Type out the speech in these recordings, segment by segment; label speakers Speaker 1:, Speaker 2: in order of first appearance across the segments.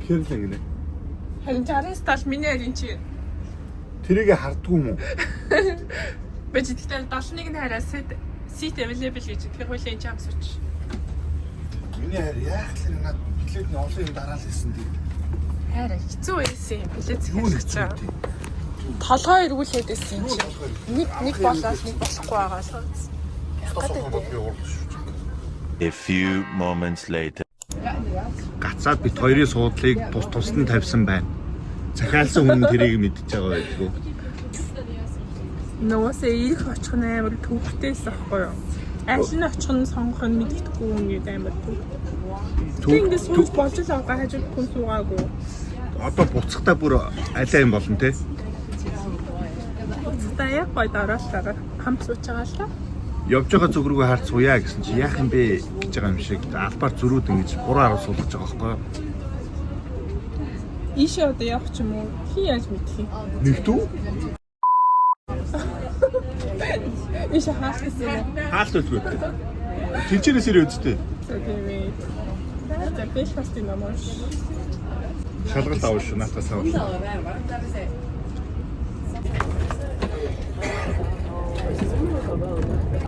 Speaker 1: үнэхээр л ингэнэ.
Speaker 2: Харин 60-70 миний харин чи.
Speaker 1: Тэрийг хардггүй юм уу?
Speaker 2: Бэж тэгтэл 71-ний хараа seat available гэж тэр хуулийн энэ асууч.
Speaker 1: Миний хараа яах л над билетний олон юм дараал хэлсэн тийм.
Speaker 2: Хараа хэцүү байсан юм. Билет зэхэлж чаа. Толгой эргүүлээд байсан юм чи. Нэг болоод нэг болохгүй байгаа л.
Speaker 3: A few moments later.
Speaker 1: Гацаад бит хоёрын суудлыг тус нь тавьсан байна. Захиалсан хүн тэрийг мэдчихэж байгаа байлгүй.
Speaker 2: Нөөсөө их очих нь амар төвхтэйс ахгүй юу? Аль нь очих нь сонгох нь мэддэхгүй юм гээд амар төв. Тэнгис сууж болж л байгаа хажууд хүн суугаагүй.
Speaker 1: Одоо буцахтаа бүр алей юм болно те.
Speaker 2: Буцахтаа яг гойд ороолтойгоор хамт сууж байгаа л та.
Speaker 1: Явж байгаа зүг рүүгээ харц уяа гэсэн чи яах юм бэ гэж байгаа юм шиг албаар зөрүүд ингэж буруу арга суулгаж байгаа байхгүй юу?
Speaker 2: Ийшээ одоо явах ч юм уу? Хин яаж мэдэх юм?
Speaker 1: Нэгдүү?
Speaker 2: Ийшээ хаалтсан.
Speaker 1: Хаалт үлгүй. Тэнчээрээс ирээ үсттэй.
Speaker 2: Тийм ээ. За Белфастын номоош.
Speaker 1: Шалгалт авах шүү, наатаас авах.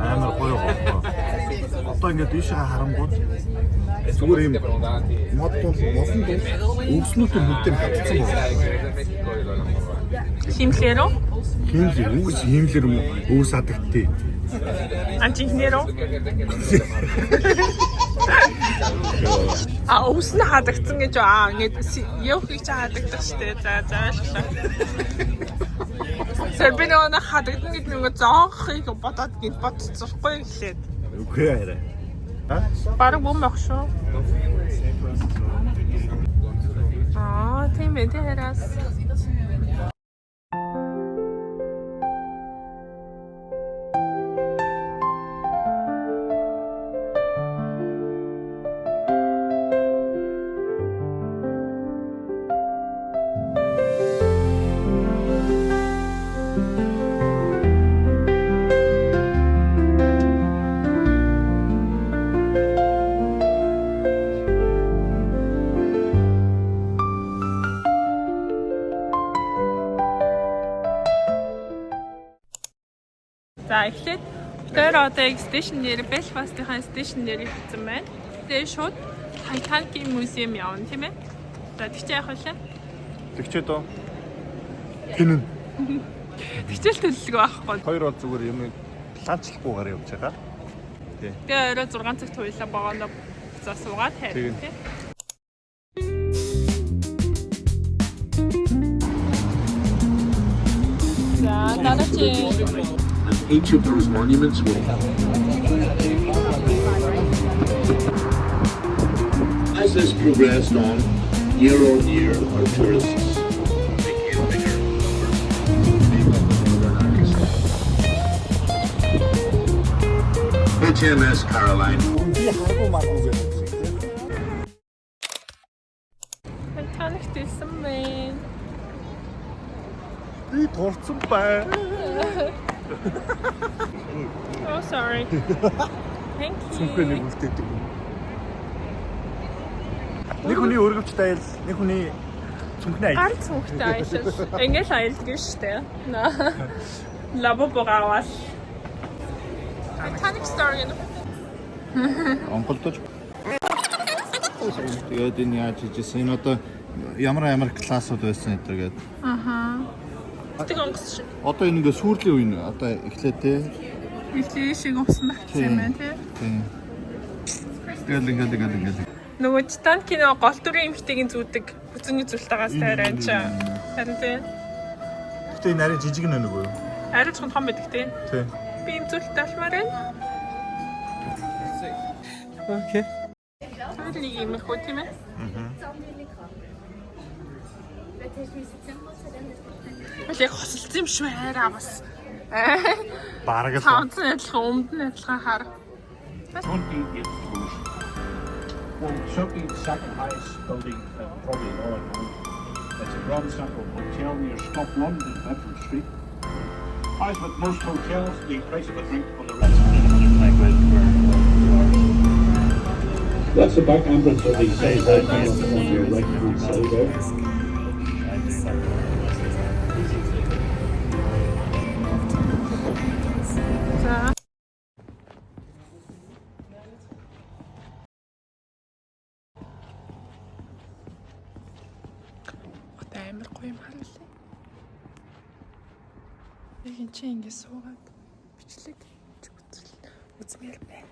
Speaker 1: Амар гоё гоё. Одоо ингээд ийшээ харангууд зүгээр юм мод бол олон дуу өгснүүтэй бүгдээр хатцсан байна.
Speaker 2: Химлэрөө?
Speaker 1: Химлэр үгүй химлэр өвс хадагтээ.
Speaker 2: Антихнэрөө? Өвс нь хадагдсан гэж ингээд явах гэж хадагдах штэ. За ашиглаа. Сэрбинөө хадагдсан гэдэг нэг зоохыг бодоод гинт бодцохгүй гэлээд.
Speaker 1: Үгүй арай.
Speaker 2: Бараг бом байх шүү. Тийм ээ тэрас. За эхлээд тэр одоо station дээр Belfast-ийн station дээр ирсэн байна. Тэгээ шууд Titanic музейм явна тийм ээ. За тэгчээ явах үлээ.
Speaker 1: Тэгчээ дөө. Тэнэн.
Speaker 2: Тэгчэл төлөлгөө байхгүй.
Speaker 1: Хоёр бол зүгээр юм ланчлахгүйгээр явж байгаа. Тий.
Speaker 2: Тэгээ орой 6 цагт хуйлаа богоно за суугаад хайр тий. За дараагийн
Speaker 4: Each of those monuments will as this progressed on year, our tourists became bigger. HMS Caroline.
Speaker 2: Titanic дэсэн мэн.
Speaker 1: Би турцсан бай.
Speaker 2: Oh sorry. Thank you.
Speaker 1: Цүнхээ нэг үлдээдэг. Нэг хүний өргөвчтэй айл, нэг хүний цүнхний айл.
Speaker 2: Гар цүнхтэй айл. Ингээл аялдаг штэ. Лабо богавал. Titanic story гэнэ.
Speaker 1: Онголдож. Тэгээд энэ яаж хийжсэн? Энэ одоо ямар классууд байсан гэдэг.
Speaker 2: Аха. Тэг онгоц шиг.
Speaker 1: Одоо энэ ингээ сүрлийн үе нэ. Одоо эхлээ те.
Speaker 2: Эхлээ шиг усан багцсан юм байна тий.
Speaker 1: Ингээл.
Speaker 2: Нөгөө Титаник кино гол дүрийн эмэгтэйгийн зүүдэг бүцэний зүйлтаагаас тайран чаа. Харин тий.
Speaker 1: Гэтэ энэ арай жижиг нэ нөгөө юу?
Speaker 2: Арай ч том байдаг тий.
Speaker 1: Тий.
Speaker 2: Би юм зүйлтэй алмаар байна.
Speaker 1: Окей.
Speaker 2: Нэг юм их үү тийм ээ. Яг хосолцсон юм шүү хайраа бас.
Speaker 1: Бараг л.
Speaker 2: Цаанцсан адилхан өмд нь адилхан хар.
Speaker 4: 20th floor. Well, certainly the second highest building probably in all of Ireland. It's a Grand Central Hotel near Scotland in Bedford Street. As with most hotels, the price of a drink on the restaurant That's the back entrance of the side on your right hand side there.
Speaker 2: За. Одоо амар гоё юм харуулъя. Яг энэ чинь ингэ суугаад бичлэг үзмээр байна.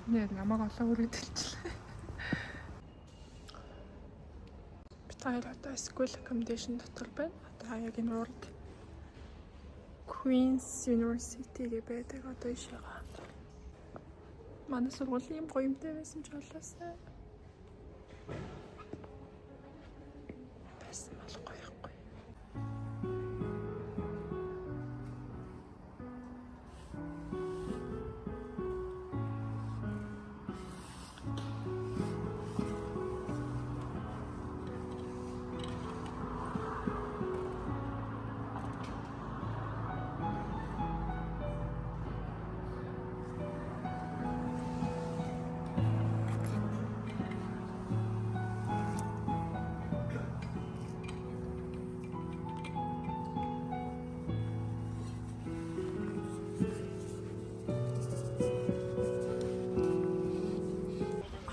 Speaker 2: Нэр намайг олоо үргэлжилчихлээ. Бид хоёр одоо school accommodation дотор байна. Одоо яг энэ урд Queen's University гэ байдаг одоо ишээгаа. Манай сургуулийн юм гоё юмтай байсан ч болоосаа. Байсан болохгүй яахгүй.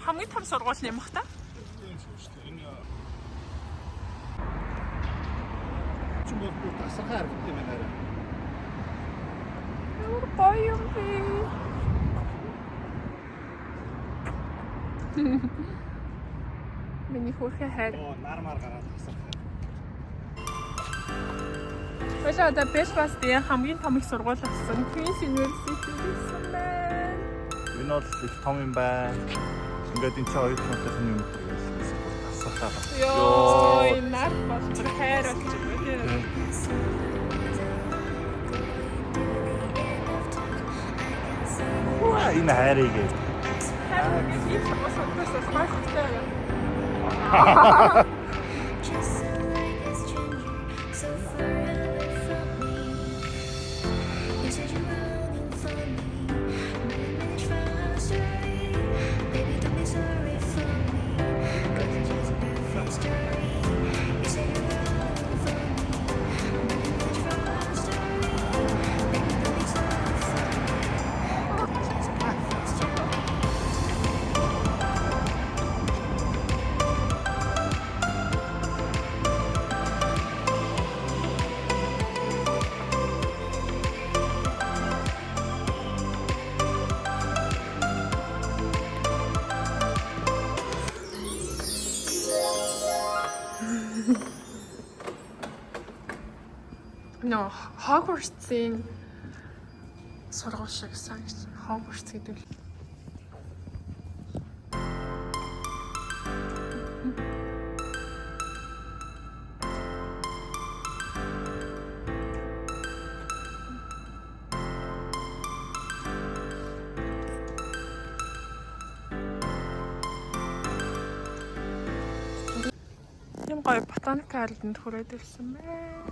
Speaker 2: Хамгийн том сургууль юм бах та?
Speaker 1: Чи бол бүр тасархай харагдсан юм байна.
Speaker 2: Ямар гоё юм бэ? Миний хөрхэ хайр.
Speaker 1: Нар гараад тасархай.
Speaker 2: Өшөө одоо Belfast-ийн хамгийн том их сургууль болсон Queen's University гэсэн байна.
Speaker 1: Энэ бол их том юм байна. Ингээд энэ ч хоёр хотын юм байсан. Тасархай байна.
Speaker 2: Йоо, нар бол бүр хайр болж байна.
Speaker 1: Уа, энэ хайрыг.
Speaker 2: Хайр гэж юм бас хайртай юм. No, Hogwarts-ийн сургууль шиг санагдсан. Hogwarts гэдэг л. Юм гоё ботаник гарденд хүрээд ирсэн байна.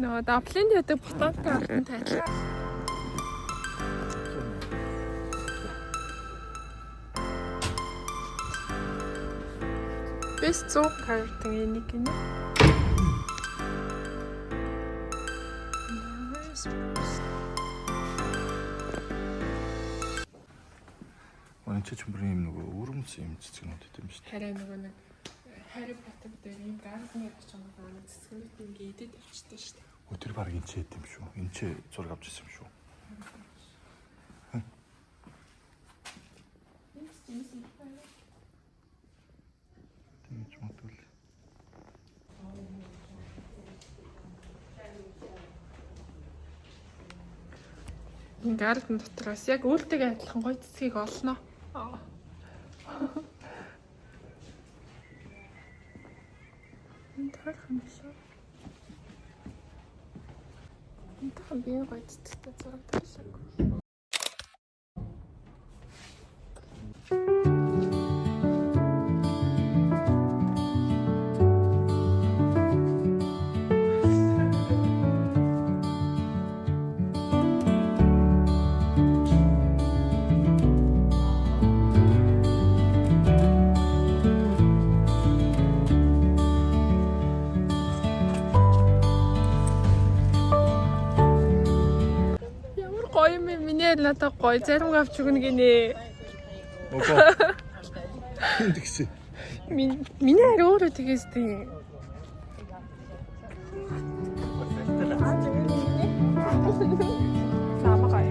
Speaker 2: Нөө Даблинд ядаг ботаник гарденд адилхан. Бэс 100 картын нэг гинэ.
Speaker 1: Манайч ч бүр юм нөгөө өрөмс юм цэцгнүүд гэдэг юм шүү дээ.
Speaker 2: Хараа нөгөө нэг Harry Potter дээр юм гарден гэж байгаа нэг цэцгнүүд ингээ идэт авчдаг шүү дээ.
Speaker 1: Өдөр баг энэ ч хэд юм шүү. Энэ ч зураг авч ирсэн юм шүү. Тэгж модул.
Speaker 2: Энэ гарден дотроос яг үйлтэйг адилхан гоё цэцгийг олно. Энэ тарах юм шиг. Энтэйхэн бие гоцтой зураг тавьлаа. Гоё юм миний надад гоё зарим авч өгнө гинэ.
Speaker 1: Окей. Тэгсэн.
Speaker 2: Миний харь өөрөө тэгээс тийм. Самагай.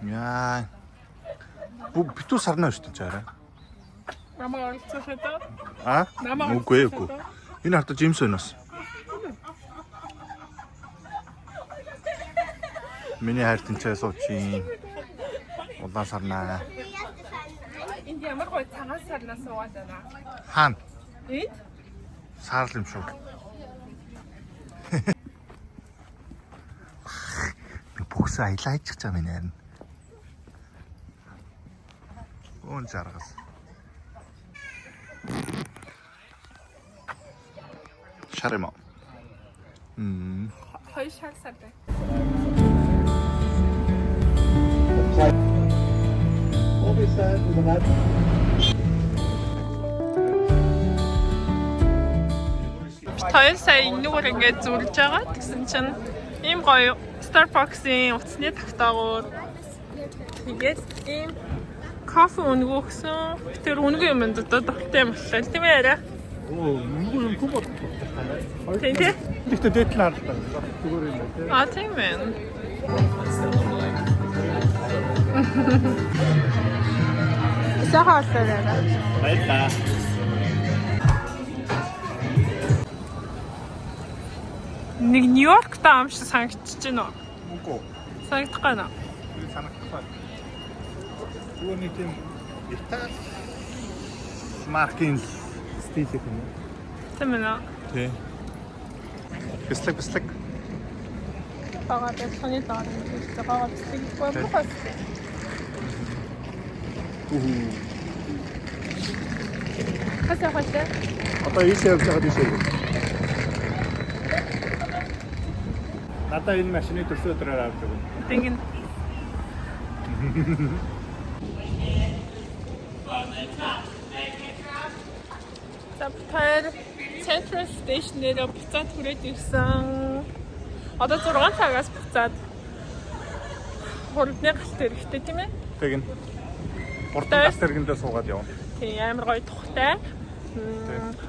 Speaker 1: Яа. Битүү сарна шүү дээ чараа.
Speaker 2: Намайг олцохоо.
Speaker 1: А? Үгүй. Энэ хата Джеймс өнөөс. Миний хайр тэнцээ суучин. Улаан сарнаа.
Speaker 2: Энд ямар гоё цагаан сарнаа суугаад байна.
Speaker 1: Хаана?
Speaker 2: Энд?
Speaker 1: Саарл юм шүү. Бүгс аялаа хийчих чам энэ харин. Он жаргас. Шарема.
Speaker 2: Хоёр шар сар бай. Хоёр сая энэгээр ингээд зүрлж байгаа. Тэгсэн чинь ийм гоё Starbucks-ийн утасны тагтаагууд тэгээд ийм кофе өнгөө гэсэн. Тэр өнгөө юм додод тогттой юм боллоо. Тийм ээ яриа.
Speaker 1: Өнгөө юм комод.
Speaker 2: Тийм тийм.
Speaker 1: Ихтэй дээдл харлаа. Зүгээр юм байна.
Speaker 2: А тийм ээ. Сахаллаа.
Speaker 1: Баярлаа.
Speaker 2: Нэг Нью-Йоркт аим шиг санагдчих байна уу?
Speaker 1: Үгүй.
Speaker 2: Санагдах гана.
Speaker 1: Би санагдах. Зүгээр нэг тийм Итали маркийн стил гэх юм уу?
Speaker 2: Тийм ээ.
Speaker 1: Тий. Бэслэг.
Speaker 2: Бага дэлхний даар нэг бага бэлэг болох байсан. Хасаа.
Speaker 1: Одоо ийшээ явж байгаа ийшээ. Надаа энэ машины төлсөө өдрөөр авч өгнө.
Speaker 2: Тэгин. Tapter Central Station-ээр буцаад хүрээд ирсэн. Одоо 6 цагаас буцаад хурдны галт хэрэгтэй тийм ээ?
Speaker 1: Тэгин. Хурдан галт тэргэндээ суугаад явна.
Speaker 2: Тийм амар гоё тухтай.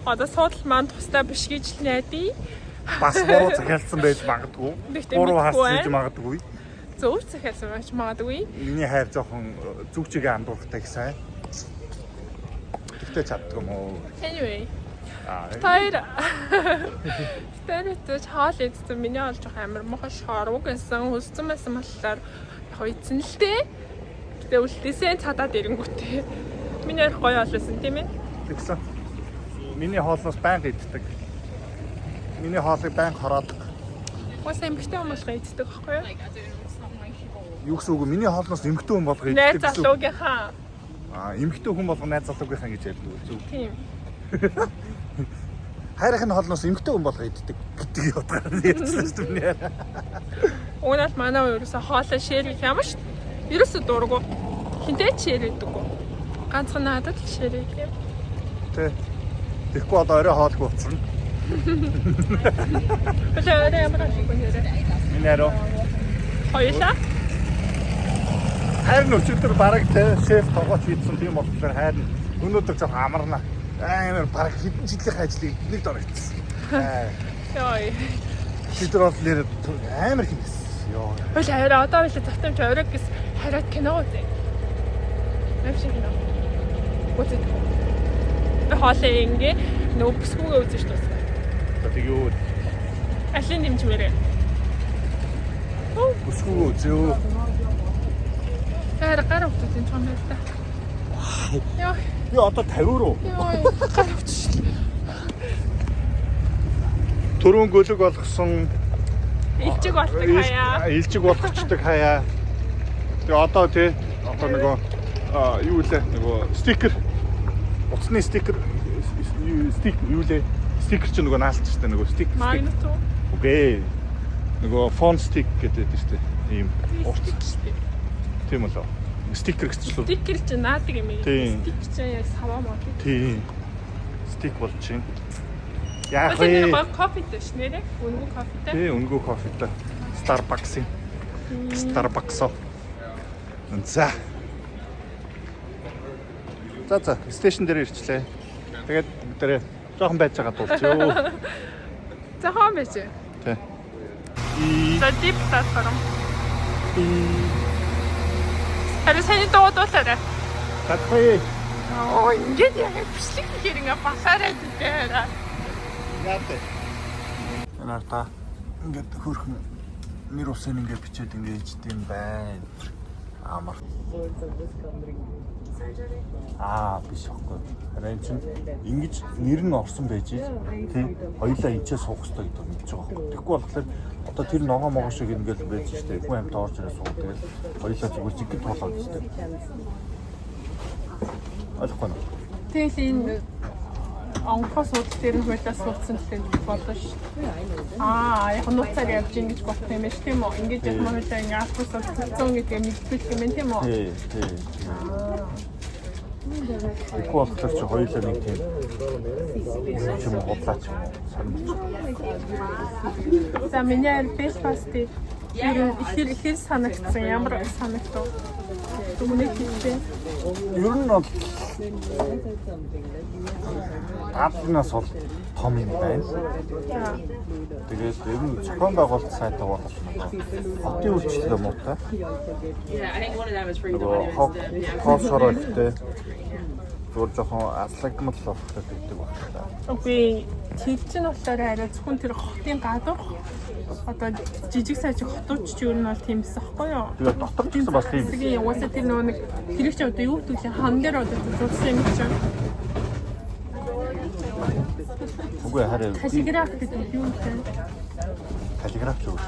Speaker 2: Одоо суудал маань тустай биш гэж л найдаа.
Speaker 1: Бас буруу захиалсан байж магадгүй. Буруу хасж магадгүй.
Speaker 2: Зөв захиалсан байж магадгүй.
Speaker 1: Миний хайр жоохон зүгчгээ андуурхтай их сайн. Тэгтээ чаддаг юм уу?
Speaker 2: Anyway.
Speaker 1: Тайра.
Speaker 2: Тэрэтэ хаал эзэн миний олж байгаа амар мохо шорог гэсэн хүссэн байсан болохоор яг ийцэн л дээ. Гэтэ үлдээсэн цадаад ирэнгүүтээ. Миний ярих гоё олсон тийм ээ.
Speaker 1: Тэгсэн. Миний хоолноос байнга иддэг. Миний хоолыг байнга хороодог.
Speaker 2: Уус эмхтэй хүмүүс иддэг байхгүй юу?
Speaker 1: Юу гэсэн үг вэ? Миний хоолноос эмхтэй хүн болго иддэг.
Speaker 2: Найз залуугийнхаа.
Speaker 1: Эмхтэй хүн болго найз залуугийнхаа гэж ярьдаг үү?
Speaker 2: Тийм.
Speaker 1: Хайрын хоолноос эмхтэй хүн болго иддэг гэдэг утгаар ярьсан шүү дээ.
Speaker 2: Уунаас манай ерөөсө хоолоо ширэх юм шүү дээ. Ерөөсө дургу. Хинтэй ширээдэггүй. Ганцхан надад л ширэх юм.
Speaker 1: Тэ. Тэгэхгүй одоо орой хоолгүй уцрна.
Speaker 2: Бэлээ орой ямар шиг нэрэ.
Speaker 1: Миний арай.
Speaker 2: Хоёулаа.
Speaker 1: Хайр нөчөлтөр бараг тэ шеф тогооч хийдсэн тийм болохоор хайр өнөөдөр жоо амарна. Амар бараг хэдэн жилийн ажлыг нэг дор хийсэн.
Speaker 2: Яй.
Speaker 1: Тэдэр бол нэр амар хийсэн. Йоо.
Speaker 2: Бэлээ орой одоо бэлээ завтамж орой гэс хараад кино үзье. Маш кино. Үзье. Хоолой ингээ нөө бүсгүйгээ үзэж шүү дээ.
Speaker 1: Тэгээ юу
Speaker 2: Алин дэмжмээрээ.
Speaker 1: бүсгүйгээ үзөө.
Speaker 2: Гараа утсан ч юм байна л да. Яа.
Speaker 1: Би одоо 50 руу.
Speaker 2: Яа. Гараа утсан.
Speaker 1: Төрөн гөлөг болгосон
Speaker 2: Илжиг болдог хаяа.
Speaker 1: Илжиг болгочдөг хаяа. Тэгээ одоо тий одоо нөгөө юу лээ нөгөө стикер утасны стикер юу лээ стикер ч нөгөө наалч штэ нөгөө стикер.
Speaker 2: Магнит уу?
Speaker 1: Үгүй. Нөгөө фон стик гэдэг штэ. Ийм урт. Тийм үү? Стикер гэжлээ.
Speaker 2: Стикер чи наадаг юм ээ. Стикер чи яг саваа мод.
Speaker 1: Тийм. Стик болж чинь. Яах
Speaker 2: вэ?
Speaker 1: вэ?
Speaker 2: Кофетэй ш нэрэ? Өнгө кофетэй.
Speaker 1: Тий, өнгө кофетэй. Starbucks-ийн. Starbucks. За. За, стейшн дээр ирчлээ. Тэгээд бүгдээрээ жоохон байж байгаа дуулчихё.
Speaker 2: За хаан байж.
Speaker 1: Тий.
Speaker 2: За дип платформ. Харин саний дуудуулаарай.
Speaker 1: Татхай.
Speaker 2: Оо ингээд яг бичлэг хэрэг басаарай дээр.
Speaker 1: Яатай. Энарта ингээд хөрхөн нэр усын ингээд бичээд ингээд ичдэм байна. Амар. Биш байхгүй. Харин чинь ингэж нэр нь орсон байж тий хоёулаа ичээ суух хэрэгтэй гэдэг юм гэж байгаа байхгүй. Тэгэхгүй болохоор одоо тэр ногоо могоо шиг ингээд байж штэ. Хүн амьд орж ирээ суух тэгэл хоёулаа зүгээр жигтэй туулаад штэ. Ойлгохгүй нэ.
Speaker 2: Тэгэл энэ онгоос уудал дээр нь хуулиас суудсан гэдэг болно ш. Яг нууцаар явж ингэж болох юм биш тийм үү? Ингэж яг хуулиа ингэ авахс болсон гэдэг мэддэг юм тийм үү?
Speaker 1: Тий. Их болохоор чи хоёулаа нэг тийм юм бодлаач санамж.
Speaker 2: За миний бэс пасти хэр санагдсан ямар санагдав? Түмний хэлбэ.
Speaker 1: Ер нь бол Апнаас бол том юм байна. Тэгээд ер нь зохион байгуулалт сайтай болох юм. Хотын үйлчлэл муутай. Хоосороо ихтэй зур жоохон аслагмал болохтой гэдэг байна.
Speaker 2: Үгүй тэр чинь болохоор арай зөвхөн тэр хотын гадуур одоо жижиг сажиг хотууд ч ер нь бол тийм эсэх байхгүй юу?
Speaker 1: Тэгээд дотор ч гэсэн бас тийм.
Speaker 2: Тэгээ уусаа тэр нэг тэр их ч одоо юу гэдэг вэ? Хан дээр одоо зурсан юм чинь.
Speaker 1: Үгүй хараа.
Speaker 2: Каллиграф гэдэг юу вэ?
Speaker 1: Каллиграф юу?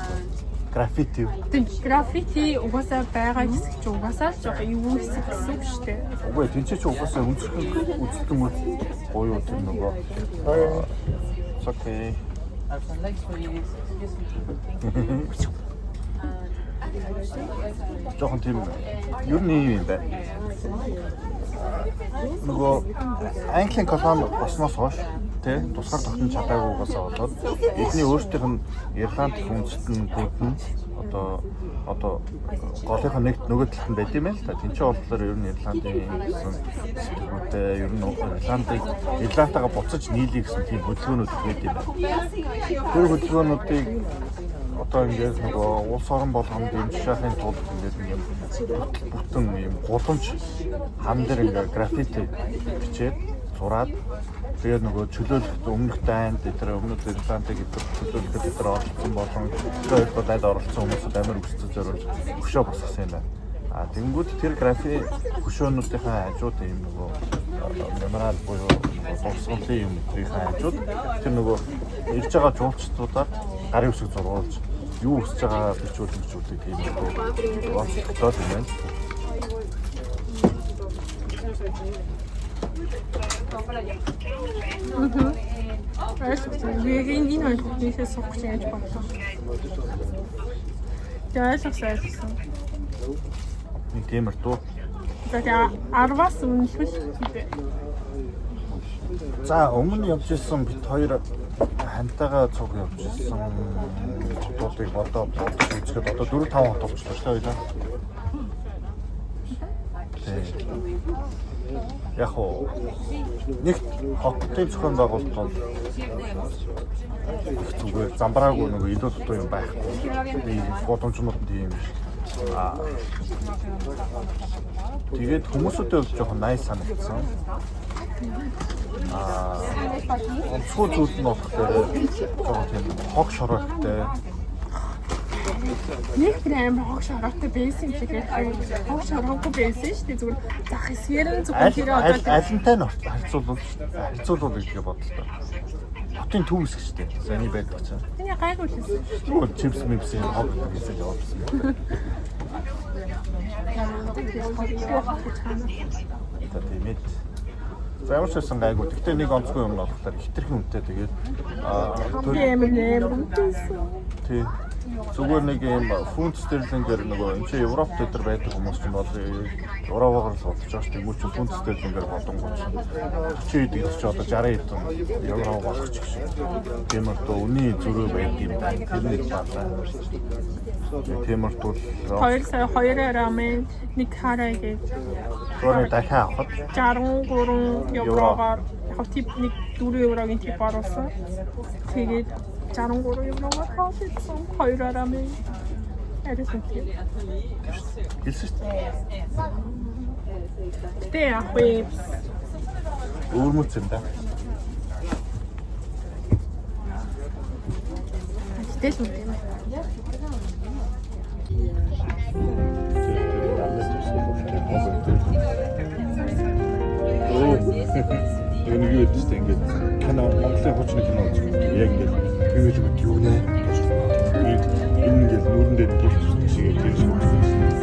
Speaker 1: Граффити.
Speaker 2: Тэр граффити угаасаа байгаа хэсэг чи угаасаа л жоохон юу хэсэг гэсэн үг шүү дээ.
Speaker 1: Үгүй тэнцээ чи угаасаа үзэлтэн гоё тийм нөгөө. Окей. Жохон тийм ер нь юм байна. Нөгөө Английн колони босноос хойш тий тусгаар тогтнож чадаагүйгаас болоод эдний өөрсдийнх нь Ирланд хүндэтгэнгүүд нь одоо голынхаа нэгт нөгөө талд нь байд юм л та. Тинчээ болохоор ер нь Ирландын сэтгүүлтэй ер нь Ирландтайгаа буцаж нийлье гэсэн тийм хөдөлгөөнүүд байдаг юм байна. Тэр хөдөлгөөнүүдийг одоо ингээд нөгөө улс орон болгонд дэмжихын тулд ингээд юм бүтэн юм гудамж хан дээр ингээд граффити бичээд зураад тэгээд нөгөө чөлөөлөлт өмнөх дайнд тэр өмнөд Ирландыг чөлөөлөлт дээр оролцсон болон тэр дайд оролцсон хүмүүсд амар өсцөж зориулж хөшөө босгосон юм байна. Тэнгүүд тэр граффи хөшөөнүүдийн хажууд юм нөгөө меморал буюу босгонлын юм тэрийн хажууд тэр нөгөө ирж байгаа жуулчдуудаар гарын үсэг зургуулж юу өсөж байгаа бичүүлэг тийм нөгөө онцлогдоод юм байна. Энэ хоёрын суух гэж бодлоо. Яасан. Нэг тиймэр дуу.
Speaker 2: За 10-аас өмнөх л тийм.
Speaker 1: За өмнө явж ирсэн бит хоёр хантайгаа цуг явж ирсэн хотуудыг бодоод үзэхэд одоо 4-5 хот болчихлоо шүү дээ. Яг уу нэг хотын зохион байгуулалт бол зүгээр замбраагүй нэг илүү дутуу юм байхгүй. Гудамжнууд тийм тэгээд хүмүүсүүдээ бол жоохон nice санагдсан. Онцгой зүйл нь болохоор жоохон тийм хог шороотой.
Speaker 2: Нэг прям хог шараатай байсан юм шиг хог шараагүй байсан шүү дээ. Зүгээр зах хэсгээр нь зүгээр тэр одоо
Speaker 1: алинтай нь харьцуулбал гэж бодлоо. Хотын төв хэсэг шүү дээ. Саний байдаг чинь.
Speaker 2: энэ гайгүй л байсан.
Speaker 1: Юу чипс мипсийн хог гэсэн явуулсан. За тиймээ. За ямар ч байсан гайгүй. Гэхдээ нэг онцгой юм болохоор хитрхэн үнэтэй тэгээд
Speaker 2: Амар үнэтэйсэн.
Speaker 1: тий. Зүгээр нэг юм фунт стерлингээр нөгөө энэ чинь Европ дээр байдаг хүмүүс чинь бол Европоор л бодож байгаа шүү дээ. Мөн ч фунт стерлингээр бодонгууд чи хэд ч одоо 60 хэдэн евро болох ч гэсэн. Тиймэр дөө үний зөрөө байдаг юм даа. Тэрний баалаа. Тиймэр дөө
Speaker 2: 2 сая 2 рамен нэг хараа гэж
Speaker 1: өөрөө дахиад авахд
Speaker 2: 63 еврогоор яг тип нэг 4 еврогийн тип оруулсан. Тэгээд 63 еврогоор хавчихсан 2 рамен. Арайсан тийм.
Speaker 1: хэлсэн шүү дээ.
Speaker 2: Гэтэ яг вэ
Speaker 1: Өөрмөц юм да.
Speaker 2: гэтэл юм тийм.
Speaker 1: Энэ юу гэдэг чинь ингээд кино Монголын хуучин кино үзэх яг ингээд тэгвэл юу нэ гэж энэ ингээд нүүрэн дээр гэрч үздэг шиг яг тийм шиг.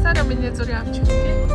Speaker 2: Сара миний зураг авч өгдөө.